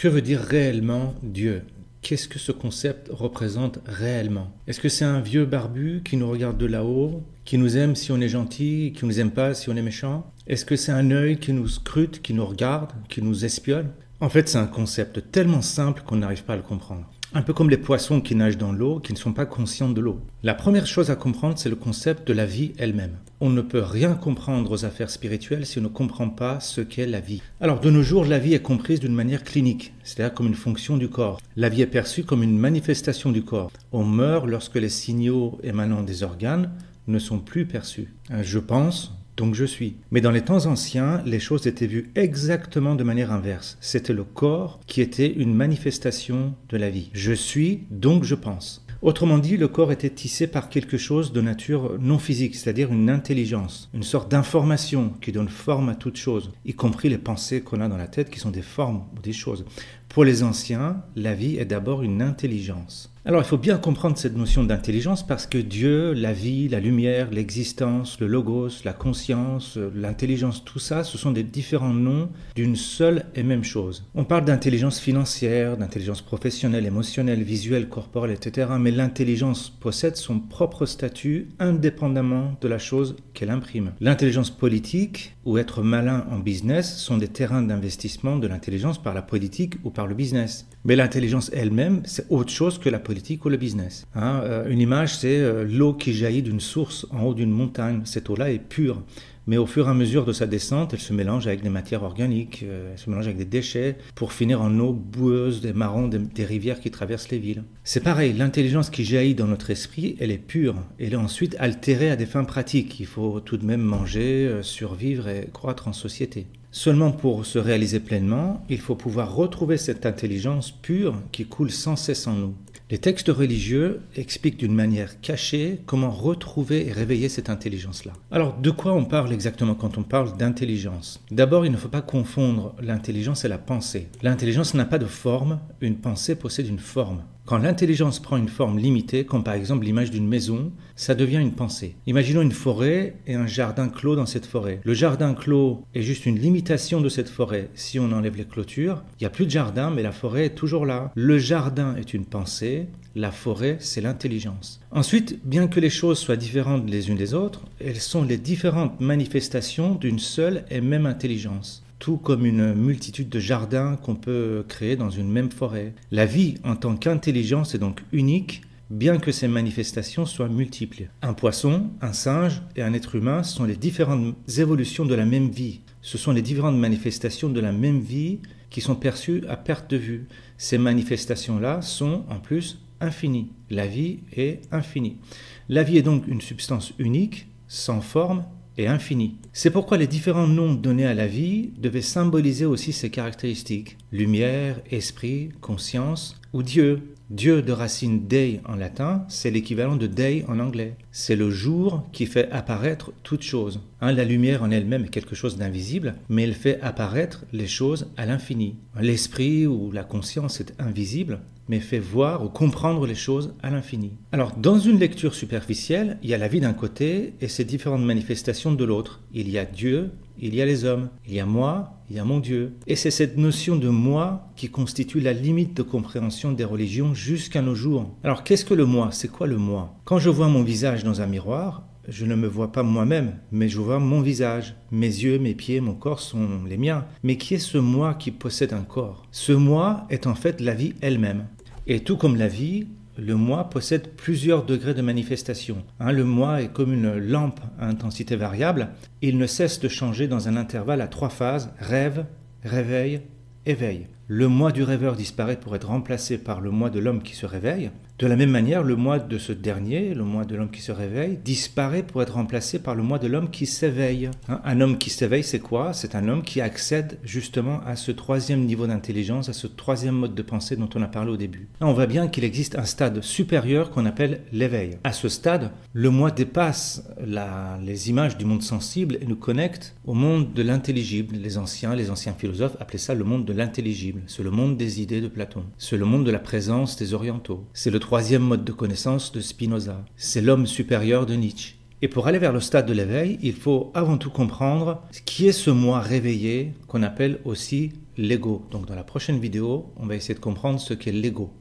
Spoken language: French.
Que veut dire réellement Dieu? Qu'est-ce que ce concept représente réellement? Est-ce que c'est un vieux barbu qui nous regarde de là-haut, qui nous aime si on est gentil, qui nous aime pas si on est méchant? Est-ce que c'est un œil qui nous scrute, qui nous regarde, qui nous espionne? En fait, c'est un concept tellement simple qu'on n'arrive pas à le comprendre. Un peu comme les poissons qui nagent dans l'eau, qui ne sont pas conscients de l'eau. La première chose à comprendre, c'est le concept de la vie elle-même. On ne peut rien comprendre aux affaires spirituelles si on ne comprend pas ce qu'est la vie. Alors, de nos jours, la vie est comprise d'une manière clinique, c'est-à-dire comme une fonction du corps. La vie est perçue comme une manifestation du corps. On meurt lorsque les signaux émanant des organes ne sont plus perçus. Je pense, donc je suis. Mais dans les temps anciens, les choses étaient vues exactement de manière inverse. C'était le corps qui était une manifestation de la vie. Je suis, donc je pense. Autrement dit, le corps était tissé par quelque chose de nature non physique, c'est-à-dire une intelligence, une sorte d'information qui donne forme à toute chose, y compris les pensées qu'on a dans la tête qui sont des formes ou des choses. Pour les anciens, la vie est d'abord une intelligence. Alors il faut bien comprendre cette notion d'intelligence parce que Dieu, la vie, la lumière, l'existence, le logos, la conscience, l'intelligence, tout ça, ce sont des différents noms d'une seule et même chose. On parle d'intelligence financière, d'intelligence professionnelle, émotionnelle, visuelle, corporelle, etc. Mais l'intelligence possède son propre statut indépendamment de la chose qu'elle imprime. L'intelligence politique ou être malin en business sont des terrains d'investissement de l'intelligence par la politique ou par le business. Mais l'intelligence elle-même, c'est autre chose que la politique ou le business. Une image, c'est l'eau qui jaillit d'une source en haut d'une montagne. Cette eau-là est pure. Mais au fur et à mesure de sa descente, elle se mélange avec des matières organiques, elle se mélange avec des déchets pour finir en eau boueuse des marrons des rivières qui traversent les villes. C'est pareil, l'intelligence qui jaillit dans notre esprit, elle est pure. Elle est ensuite altérée à des fins pratiques. Il faut tout de même manger, survivre et croître en société. Seulement pour se réaliser pleinement, il faut pouvoir retrouver cette intelligence pure qui coule sans cesse en nous. Les textes religieux expliquent d'une manière cachée comment retrouver et réveiller cette intelligence-là. Alors, de quoi on parle exactement quand on parle d'intelligence? D'abord, il ne faut pas confondre l'intelligence et la pensée. L'intelligence n'a pas de forme, une pensée possède une forme. Quand l'intelligence prend une forme limitée, comme par exemple l'image d'une maison, ça devient une pensée. Imaginons une forêt et un jardin clos dans cette forêt. Le jardin clos est juste une limitation de cette forêt. Si on enlève les clôtures, il n'y a plus de jardin, mais la forêt est toujours là. Le jardin est une pensée, la forêt, c'est l'intelligence. Ensuite, bien que les choses soient différentes les unes des autres, elles sont les différentes manifestations d'une seule et même intelligence. Tout comme une multitude de jardins qu'on peut créer dans une même forêt. La vie en tant qu'intelligence est donc unique, bien que ses manifestations soient multiples. Un poisson, un singe et un être humain sont les différentes évolutions de la même vie. Ce sont les différentes manifestations de la même vie qui sont perçues à perte de vue. Ces manifestations-là sont en plus infinies. La vie est infinie. La vie est donc une substance unique, sans forme, et infini. C'est pourquoi les différents noms donnés à la vie devaient symboliser aussi ses caractéristiques. Lumière, esprit, conscience ou Dieu. Dieu de racine Dei en latin, c'est l'équivalent de Day en anglais. C'est le jour qui fait apparaître toute chose. La lumière en elle-même est quelque chose d'invisible, mais elle fait apparaître les choses à l'infini. L'esprit ou la conscience est invisible, mais fait voir ou comprendre les choses à l'infini. Alors, dans une lecture superficielle, il y a la vie d'un côté et ses différentes manifestations de l'autre. Il y a Dieu, il y a les hommes, il y a moi, il y a mon Dieu. Et c'est cette notion de moi qui constitue la limite de compréhension des religions jusqu'à nos jours. Alors, qu'est-ce que le moi? C'est quoi le moi? Quand je vois mon visage dans un miroir, je ne me vois pas moi-même, mais je vois mon visage. Mes yeux, mes pieds, mon corps sont les miens. Mais qui est ce moi qui possède un corps? Ce moi est en fait la vie elle-même. Et tout comme la vie, le moi possède plusieurs degrés de manifestation. Le moi est comme une lampe à intensité variable. Il ne cesse de changer dans un intervalle à 3 phases, rêve, réveil, éveil. Le moi du rêveur disparaît pour être remplacé par le moi de l'homme qui se réveille. De la même manière, le moi de ce dernier, le moi de l'homme qui se réveille, disparaît pour être remplacé par le moi de l'homme qui s'éveille. Un homme qui s'éveille, c'est quoi? C'est un homme qui accède justement à ce 3e niveau d'intelligence, à ce 3e mode de pensée dont on a parlé au début. Là, on voit bien qu'il existe un stade supérieur qu'on appelle l'éveil. À ce stade, le moi dépasse les images du monde sensible et nous connecte au monde de l'intelligible. Les anciens philosophes appelaient ça le monde de l'intelligible. C'est le monde des idées de Platon. C'est le monde de la présence des orientaux. C'est le 3e mode de connaissance de Spinoza. C'est l'homme supérieur de Nietzsche. Et pour aller vers le stade de l'éveil, il faut avant tout comprendre qui est ce moi réveillé qu'on appelle aussi l'ego. Donc dans la prochaine vidéo, on va essayer de comprendre ce qu'est l'ego.